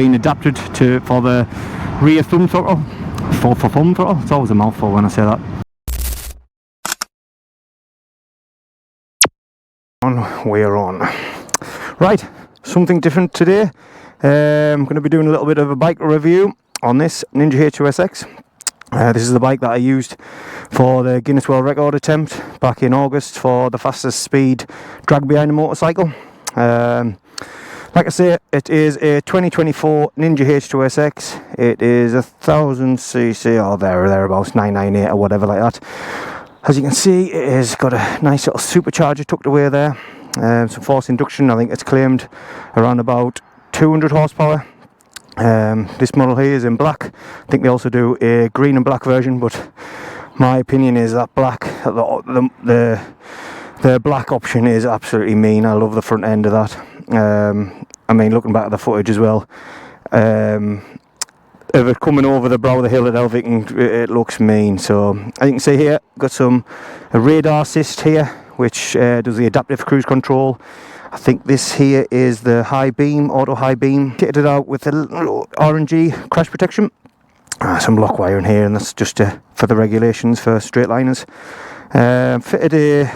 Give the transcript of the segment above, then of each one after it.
been adapted for the rear thumb throttle, for thumb throttle. It's always a mouthful when I say that. We're on. Right, something different today. I'm going to be doing a little bit of a bike review on this Ninja H2SX. This is the bike that I used for the Guinness World Record attempt back in August for the fastest speed drag behind a motorcycle. Like I say, it is a 2024 Ninja H2SX. It is 1000cc or thereabouts, 998 or whatever like that. As you can see, it has got a nice little supercharger tucked away there. Some force induction. I think it's claimed around about 200 horsepower. This model here is in black. I think they also do a green and black version, but my opinion is that black, the black option is absolutely mean. I love the front end of that. I mean, looking back at the footage as well, of it coming over the brow of the hill at Elvington, it looks mean. So as you can see here, got a radar assist here, which does the adaptive cruise control. I think this here is the high beam, auto high beam, kitted out with a little RNG crash protection. Some lock wire in here, and that's just for the regulations for straight liners. Fitted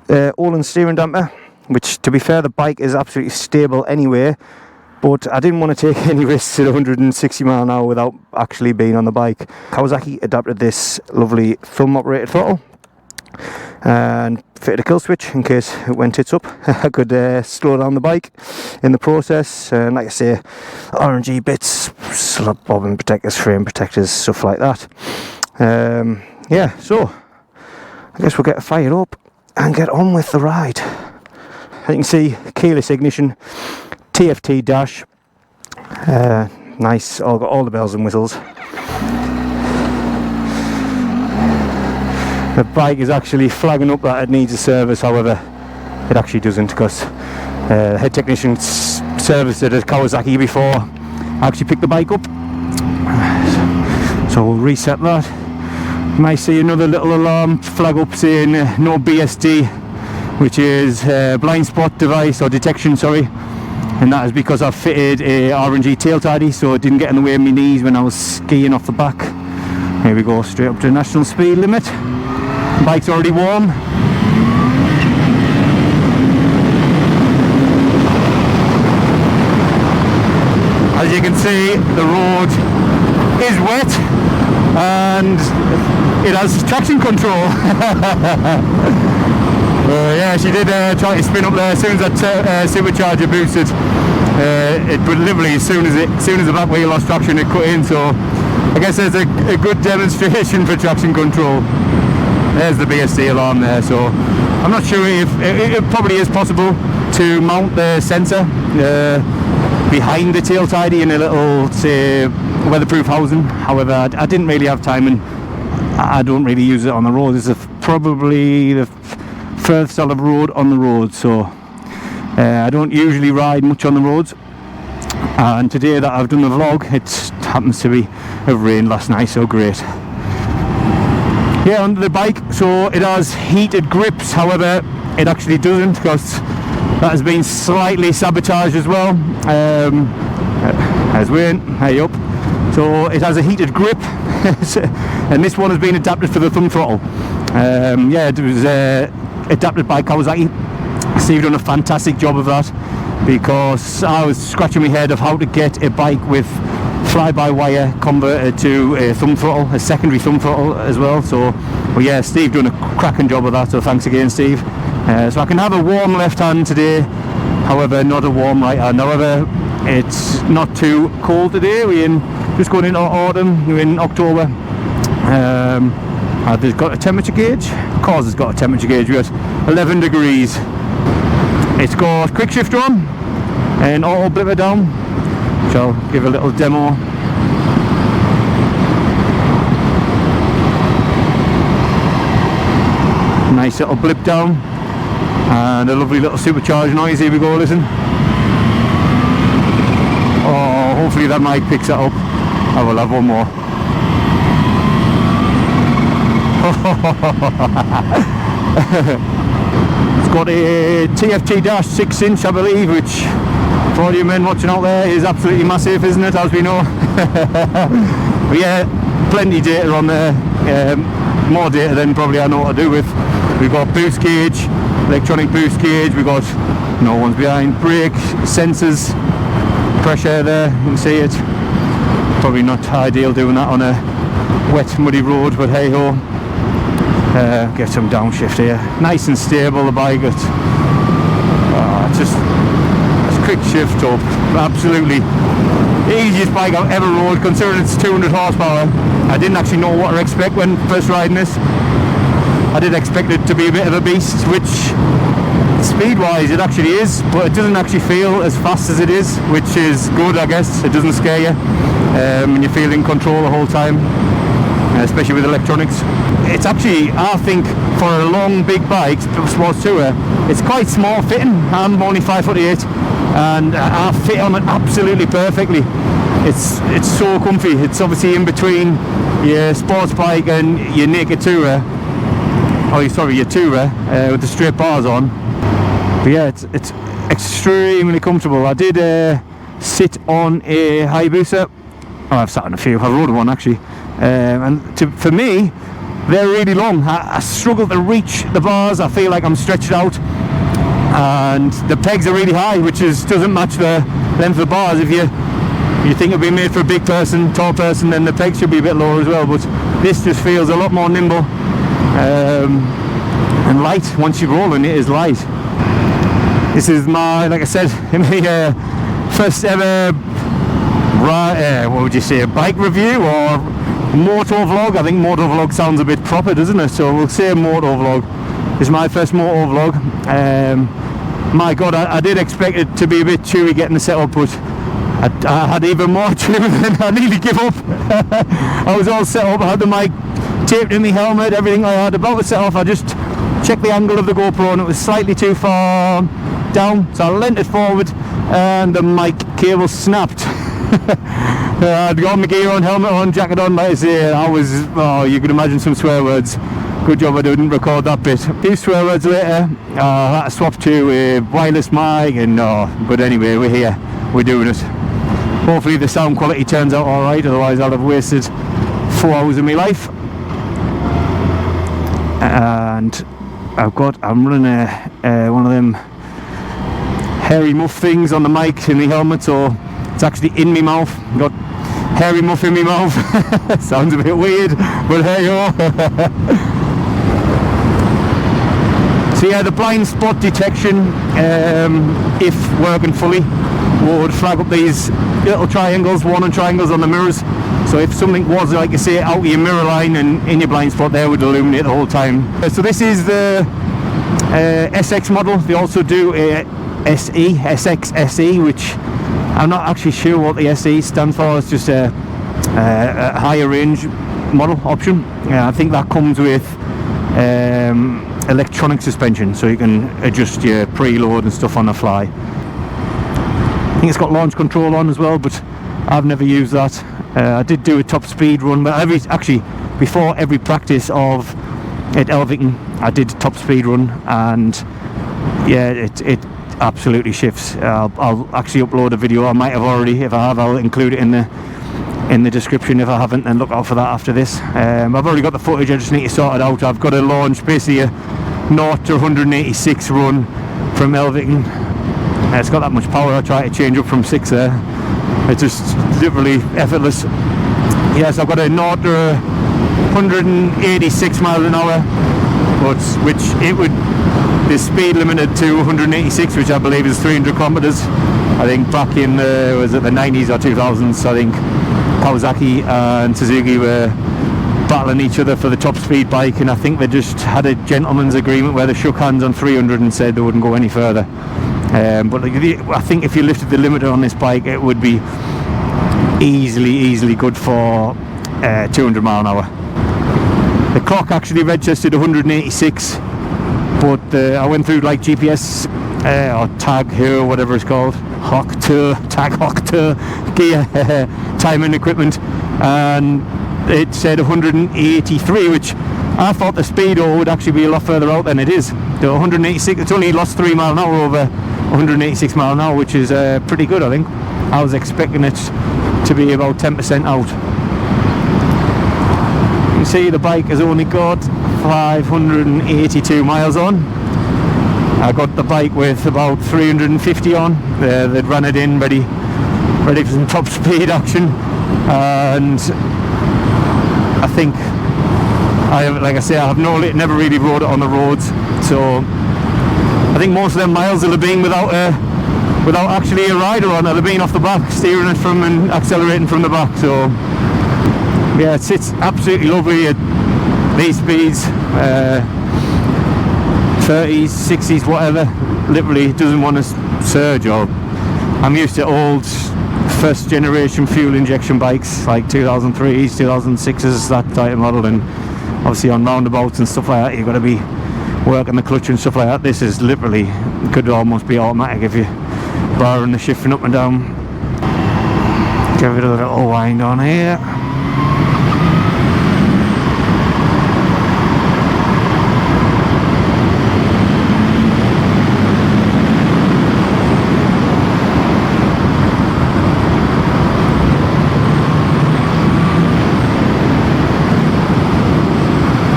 a Olin steering damper, which, to be fair, the bike is absolutely stable anyway, but I didn't want to take any risks at 160 mile an hour without actually being on the bike. Kawasaki adapted this lovely thumb operated throttle and fitted a kill switch in case it went tits up. I could slow down the bike in the process, and like I say, RNG bits, slot bobbin protectors, frame protectors, stuff like that. Yeah, so I guess we'll get fired up and get on with the ride. As you can see, keyless ignition, TFT dash, nice, got all the bells and whistles. The bike is actually flagging up that it needs a service, however it actually doesn't, because the head technician serviced it at Kawasaki before I actually picked the bike up. So we'll reset that. You might see another little alarm flag up saying no BSD, which is blind spot device or detection, sorry, and that is because I've fitted a RNG tail tidy so it didn't get in the way of my knees when I was skiing off the back. Here we go, straight up to the national speed limit. The bike's already warm. As you can see, the road is wet and it has traction control. Yeah, she did try to spin up there as soon as that supercharger boosted. It would literally, as soon as the back wheel lost traction, it cut in. So I guess there's a good demonstration for traction control. There's the BSD alarm there. So I'm not sure if it probably is possible to mount the sensor behind the tail tidy in a little, say, weatherproof housing. However, I didn't really have time, and I don't really use it on the road. This is probably the first solid road on the road, so I don't usually ride much on the roads, and today that I've done the vlog, it happens to be have rained last night, so great. Yeah, under the bike, so it has heated grips, however it actually doesn't, because that has been slightly sabotaged as well. There's Wayne, hey up. So it has a heated grip and this one has been adapted for the thumb throttle. Yeah, it was adapted by Kawasaki. Steve done a fantastic job of that, because I was scratching my head of how to get a bike with fly-by-wire converted to a thumb throttle, a secondary thumb throttle as well. So, well, yeah, Steve done a cracking job of that, so thanks again, Steve. So I can have a warm left hand today, however not a warm right hand. However, it's not too cold today. We're just going into autumn, we're in October. They've got a temperature gauge. Of course it's got a temperature gauge. We're at 11 degrees. It's got quick shifter on and auto blipper down, which I'll give a little demo. Nice little blip down and a lovely little supercharged noise. Here we go, listen. Oh, hopefully that mic picks that up. I will have one more. It's got a TFT dash 6-inch, I believe, which For all you men watching out there, is absolutely massive, isn't it, as we know? But yeah, plenty data on there, more data than probably I know what to do with. We've got boost gauge, electronic boost gauge, we've got, no one's behind, brake, sensors, pressure there, you can see it. Probably not ideal doing that on a wet, muddy road, but hey ho. Get some downshift here. Nice and stable, the bike. It's just quick shift up. Absolutely easiest bike I've ever rode, considering it's 200 horsepower. I didn't actually know what to expect when first riding this. I did expect it to be a bit of a beast, which speed-wise it actually is, but it doesn't actually feel as fast as it is, which is good, I guess. It doesn't scare you, and you feel in control the whole time, especially with electronics. It's actually, I think, for a long big bike, sports tourer, it's quite small fitting. I'm only 5'8", and I fit on it absolutely perfectly. It's so comfy. It's obviously in between your sports bike and your naked tourer, oh sorry, your tourer with the straight bars on. But yeah, it's extremely comfortable. I did sit on a Hayabusa. Oh, I've sat on a few. I rode one actually, and for me, they're really long. I struggle to reach the bars. I feel like I'm stretched out, and the pegs are really high, which doesn't match the length of the bars. If you think it'd be made for a big person, tall person, then the pegs should be a bit lower as well. But this just feels a lot more nimble and light. Once you're rolling, it is light. This is my, like I said, my first ever, what would you say, a bike review or moto vlog. I think moto vlog sounds a bit proper, doesn't it? So we'll say moto vlog. This is my first moto vlog. My god, I did expect it to be a bit chewy getting the setup, but I had even more chewy than I nearly give up. I was all set up, I had the mic taped in my helmet, everything I had. About to set off, I just checked the angle of the GoPro and it was slightly too far down, so I leant it forward and the mic cable snapped. I'd got my gear on, helmet on, jacket on, like I say, I was, oh, you can imagine some swear words. Good job I didn't record that bit. A few swear words later, I had to swap to a wireless mic, and but anyway, we're here, we're doing it. Hopefully the sound quality turns out alright, otherwise I'll have wasted 4 hours of my life. And I'm running one of them hairy muff things on the mic in the helmet, so it's actually in my mouth. Got hairy muff in my mouth. Sounds a bit weird, but hey yo. So yeah, the blind spot detection, if working fully, would flag up these little triangles, warning triangles on the mirrors. So if something was, like I say, out of your mirror line and in your blind spot, there would illuminate the whole time. So this is the SX model. They also do a SE, SX SE, which I'm not actually sure what the SE stands for. It's just a higher range model option. I think that comes with electronic suspension, so you can adjust your preload and stuff on the fly. I think it's got launch control on as well, but I've never used that. I did do a top speed run, but actually before every practice of at Elvington I did top speed run, and yeah, it absolutely shifts. I'll actually upload a video. I might have already. If I have, I'll include it in the description. If I haven't, then look out for that after this. I've already got the footage, I just need to sort it out. I've got to launch basically a 0 to 186 run from Elvington. It's got that much power. I try to change up from 6 there. It's just literally effortless. Yes, I've got a 0 to 186 miles an hour, but which it would be speed limited to 186, which I believe is 300 kilometers. I think back in was it the 90s or 2000s, I think Kawasaki and Suzuki were battling each other for the top speed bike, and I think they just had a gentleman's agreement where they shook hands on 300 and said they wouldn't go any further. But I think if you lifted the limiter on this bike, it would be easily good for 200 mile an hour. The clock actually registered 186, but I went through like GPS or tag here, whatever it's called, tag gear timing equipment, and it said 183, which I thought the speedo would actually be a lot further out than it is. The 186, it's only lost 3 miles an hour over 186 mile an hour, which is pretty good, I think. I was expecting it to be about 10% out. You can see the bike has only got 582 miles on. I got the bike with about 350 on. They'd run it in ready for some top speed action, and I think like I say, I have never really rode it on the roads, so I think most of them miles will have been without actually a rider on it. They've been off the back, steering it from and accelerating from the back. So yeah, it sits absolutely lovely at these speeds, 30s, 60s, whatever. Literally doesn't want to surge. Or I'm used to old first generation fuel injection bikes like 2003s, 2006s, that type of model, and obviously on roundabouts and stuff like that you've got to be working the clutch and stuff like that. This is literally, could almost be automatic if you barring the shifting up and down. Give it a little wind on here.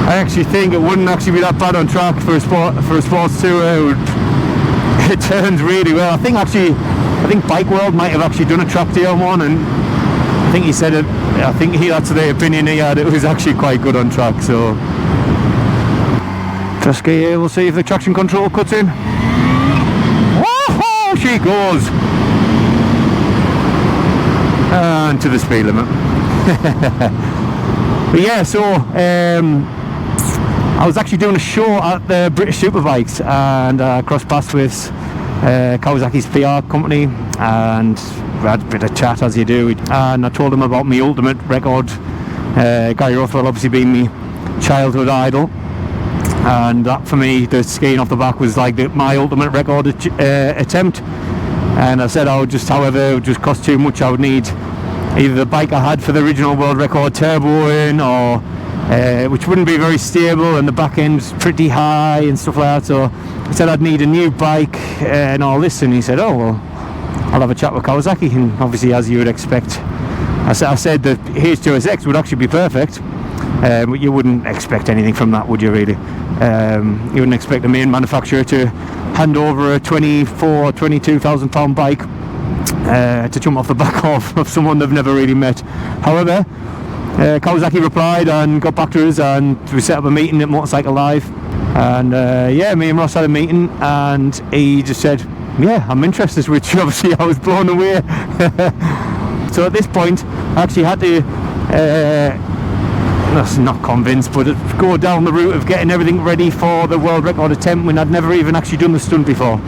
I actually think it wouldn't actually be that bad on track for a sports tour. It turns really well. I think Bike World might have actually done a track day on one, and I think he said it. I think that's the opinion he had. It was actually quite good on track. So just here, we'll see if the traction control cuts in. Whoa, she goes, and to the speed limit. But yeah, so I was actually doing a show at the British Superbikes, and I crossed paths with Kawasaki's PR company, and we had a bit of chat as you do, and I told him about my ultimate record. Gary Ruffell obviously being my childhood idol, and that for me, the skiing off the back was like my ultimate record attempt. And I said however, it would just cost too much. I would need either the bike I had for the original world record turbo in, or which wouldn't be very stable, and the back end's pretty high and stuff like that. So I said I'd need a new bike and all this, and he said, oh well, I'll have a chat with Kawasaki. And obviously, as you would expect, I said the H2SX would actually be perfect, but you wouldn't expect anything from that, would you really? You wouldn't expect the main manufacturer to hand over a 22,000 pound bike to jump off the back of someone they've never really met. However, Kawasaki replied and got back to us, and we set up a meeting at Motorcycle Live, and yeah, me and Ross had a meeting, and he just said, yeah, I'm interested, which obviously I was blown away. So at this point I actually had to that's not convinced, but go down the route of getting everything ready for the world record attempt when I'd never even actually done the stunt before.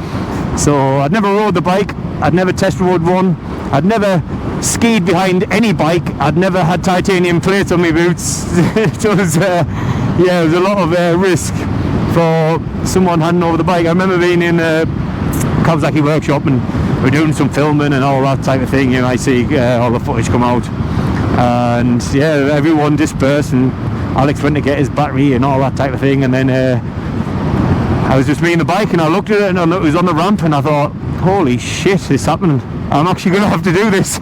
So I'd never rode the bike, I'd never test rode one, I'd never skied behind any bike, I'd never had titanium plates on my boots. It was yeah, it was a lot of risk for someone handing over the bike. I remember being in a Kawasaki workshop, and we're doing some filming and all that type of thing. You know, I see all the footage come out, and yeah, everyone dispersed, and Alex went to get his battery and all that type of thing, and then I was just me and the bike, and I looked at it, and it was on the ramp, and I thought, holy shit, this is happening. I'm actually going to have to do this.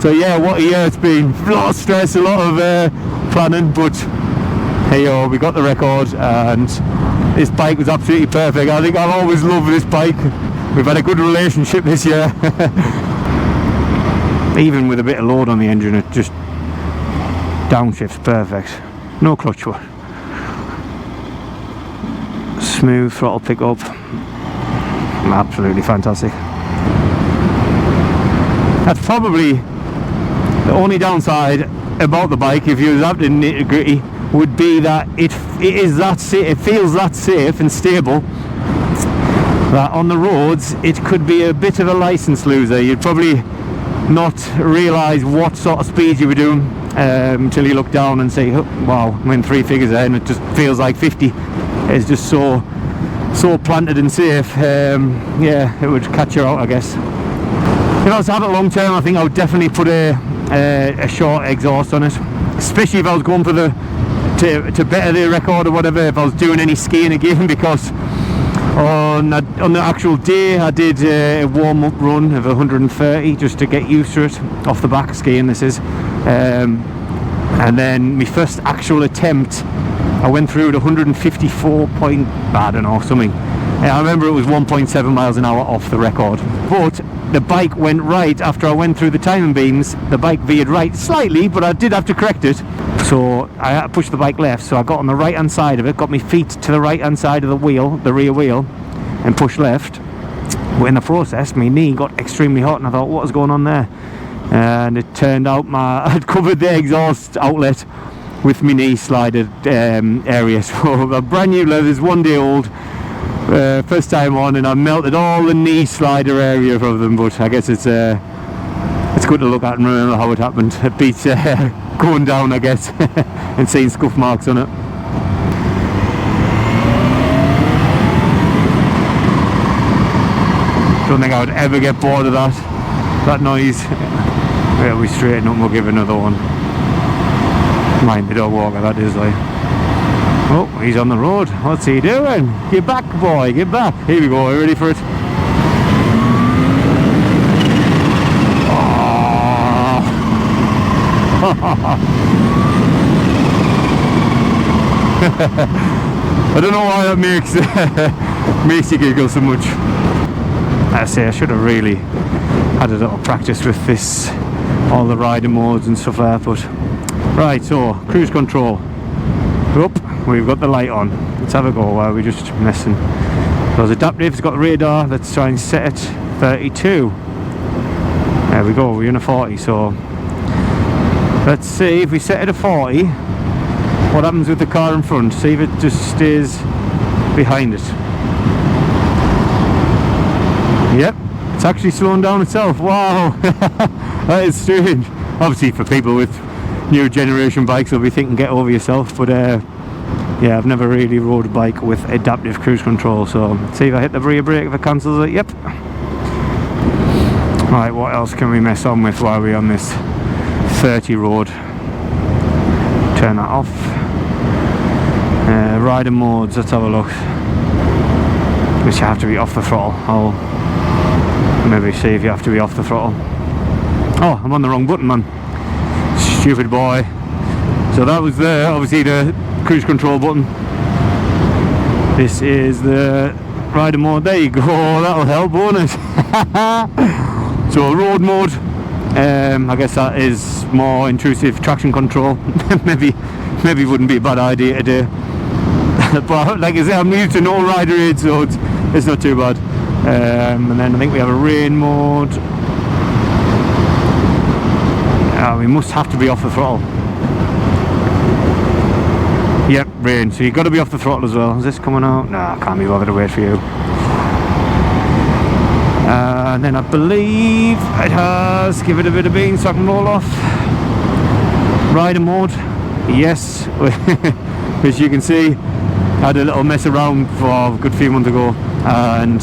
So yeah, what a year it's been. A lot of stress, a lot of planning, but hey yo, we got the record, and this bike was absolutely perfect. I think I'll always love this bike. We've had a good relationship this year. Even with a bit of load on the engine, it just downshifts perfect. No clutch work. Smooth throttle pickup. Absolutely fantastic. That's probably the only downside about the bike, if you was up to nitty gritty, would be that it is that safe, it feels that safe and stable, that on the roads it could be a bit of a license loser. You'd probably not realise what sort of speed you were doing until you look down and say, oh, wow, I'm in 3 figures there, and it just feels like 50. It's just so planted and safe. Yeah, it would catch you out, I guess. If I was to have it long term, I think I would definitely put a short exhaust on it, especially if I was going for to better the record or whatever, if I was doing any skiing again, because On the actual day, I did a warm-up run of 130 just to get used to it, off the back skiing this is. And then my first actual attempt, I went through at 154 point, I don't know, something. I remember it was 1.7 miles an hour off the record. But the bike went right after I went through the timing beams. The bike veered right slightly, but I did have to correct it. So I had to push the bike left, so I got on the right hand side of it, got my feet to the right hand side of the wheel, the rear wheel, and pushed left. But in the process, my knee got extremely hot, and I thought, what was going on there? And it turned out I'd covered the exhaust outlet with my knee slided area. So a brand new leathers, 1 day old, first time on, and I melted all the knee slider area of them. But I guess it's good to look at and remember how it happened. It beats going down, I guess, and seeing scuff marks on it. Don't think I would ever get bored of that noise. Yeah, we straighten up and we'll give another one. Mind the dog walker, that is like. Oh, he's on the road. What's he doing? Get back, boy, get back. Here we go, are you ready for it? Oh. I don't know why that makes you giggle so much. I say I should have really had a little practice with this, all the rider modes and stuff like that. But right, so cruise control. Up, we've got the light on. Let's have a go while we're just messing. Those adaptives got radar. Let's try and set it 32. There we go. We're in a 40. So let's see if we set it a 40. What happens with the car in front? See if it just stays behind it. Yep, it's actually slowing down itself. Wow, that is strange. Obviously for people with new generation bikes, they'll be thinking get over yourself, but yeah, I've never really rode a bike with adaptive cruise control. So see if I hit the rear brake, if it cancels it. Yep. Right, what else can we mess on with while we're on this 30 road? Turn that off. Rider modes, let's have a look. Which you have to be off the throttle. I'll maybe see if you have to be off the throttle. Oh, I'm on the wrong button, man. Stupid boy. So that was obviously the cruise control button. This is the rider mode. There you go, that'll help, won't it? So road mode, I guess that is more intrusive traction control. maybe wouldn't be a bad idea to do. But like I say, I'm used to no rider aid, so it's not too bad. And then I think we have a rain mode. We must have to be off the throttle. Yep, rain. So you've got to be off the throttle as well. Is this coming out? No, I can't be bothered to wait for you. And then I believe it has. Give it a bit of bean so I can roll off. Rider mode. Yes. As you can see, I had a little mess around for a good few months ago, and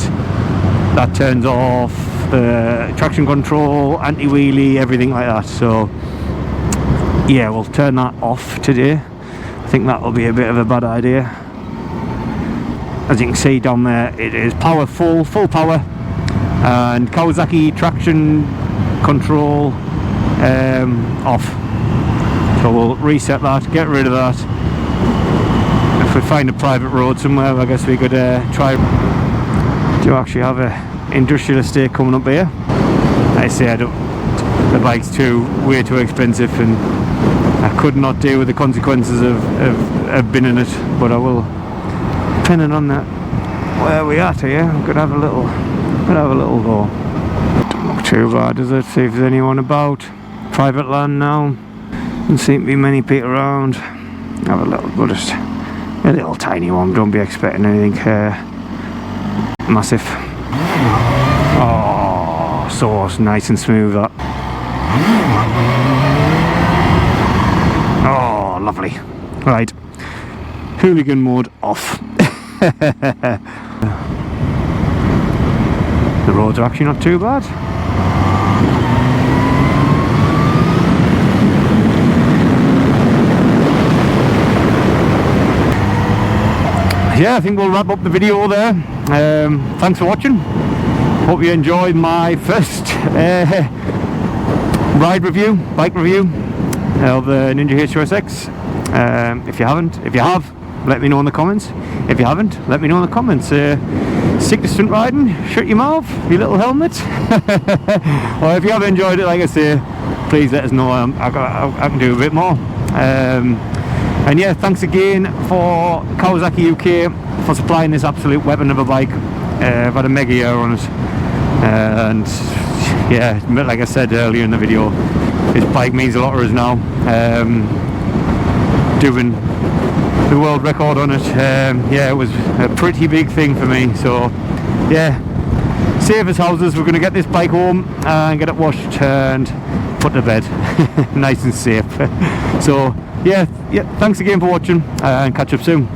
that turns off the traction control, anti-wheelie, everything like that. So yeah, we'll turn that off today. I think that will be a bit of a bad idea. As you can see down there, it is power full power, and Kawasaki traction control off. So we'll reset that, get rid of that. If we find a private road somewhere, I guess we could try. Do actually have a industrial estate coming up here. I say the bike's way too expensive, and I could not deal with the consequences of being in it. But I will, depending on that where we are here, I'm gonna have a little go. Don't look too bad, does it? See if there's anyone about. Private land now. Doesn't seem to be many people around. Have a little tiny one. Don't be expecting anything massive. Oh, so nice and smooth that. Oh, lovely. Right, hooligan mode off. The roads are actually not too bad. yeah, I think we'll wrap up the video there. Thanks for watching. Hope you enjoyed my first bike review of the Ninja H2SX. If you have, let me know in the comments. If you haven't, let me know in the comments. Stick to stunt riding, shut your mouth, your little helmet. Or if you have enjoyed it, like I say, please let us know. I can do a bit more. And yeah, thanks again for Kawasaki UK for supplying this absolute weapon of a bike. I've had a mega year on it, and yeah, like I said earlier in the video, this bike means a lot to us now. Doing the world record on it, yeah, it was a pretty big thing for me. So yeah, safe as houses. We're going to get this bike home and get it washed and put to bed nice and safe. So yeah, thanks again for watching, and catch up soon.